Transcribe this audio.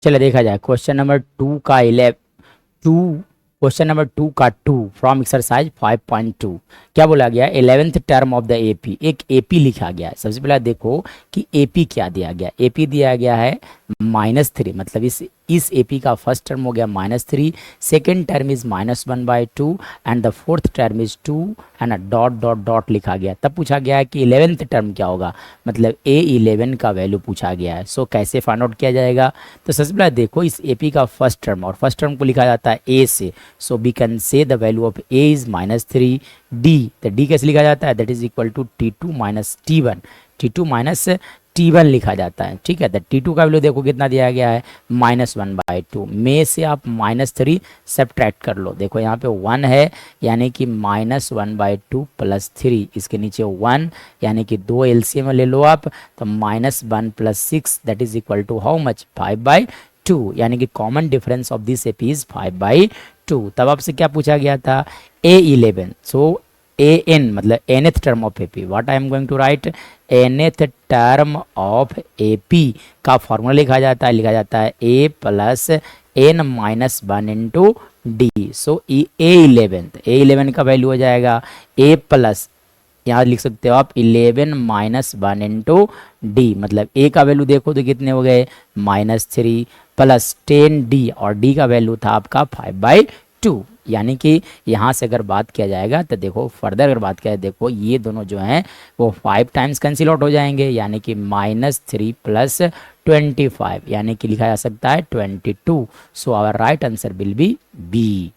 चलिए देखा जाए क्वेश्चन नंबर 2 का 2 फ्रॉम एक्सरसाइज 5.2 क्या बोला गया 11th term of the AP. एक एपी लिखा गया है। सबसे पहले देखो कि एपी क्या दिया गया। एपी दिया गया है -3, मतलब इस एपी का फर्स्ट टर्म हो गया -3, second term is -1/2 and the fourth term is 2 and dot dot dot लिखा गया। तब पूछा गया है कि 11th टर्म क्या होगा, मतलब A11 का वैल्यू पूछा गया है। सो कैसे फाइंड आउट किया जाएगा, तो सबसे पहले देखो इस एपी का फर्स्ट टर्म, और फर्स्ट टर्म को लिखा जाता है ए से। So we can say the value of A is -3। D, तो डी कैसे लिखा जाता है, that is equal to T2 minus T1, T2 minus T1 लिखा जाता है। ठीक है, तो T2 का वैल्यू देखो कितना दिया गया है -1/2। में से आप -3 सब्ट्रैक्ट कर लो। देखो यहाँ पे 1 है, यानी कि -1/2 + 3, इसके नीचे 1, यानी कि 2 एलसीएम ले लो आप, तो -1 + 6 that is equal to how much 5/2, यानी कि common difference of this AP is 5/2। तब आपसे क्या पूछा गया था A11। सो an मतलब nth term of AP, what I am going to write, nth term of AP का फॉर्मूला लिखा जाता है A plus n minus 1 into D. So A11 का वैल्यू हो जाएगा A प्लस, यहाँ लिख सकते हो आप 11 माइनस 1 इंटू डी, मतलब A का वैल्यू देखो तो कितने हो गए -3 प्लस 10D, और D का वैल्यू था आपका 5/2। यानी कि यहाँ से अगर बात किया जाएगा तो देखो फर्दर अगर बात किया जाए, देखो ये दोनों जो हैं वो 5 टाइम्स कैंसिल आउट हो जाएंगे, यानी कि -3 + 25, यानी कि लिखा जा सकता है 22। So our right answer will be B.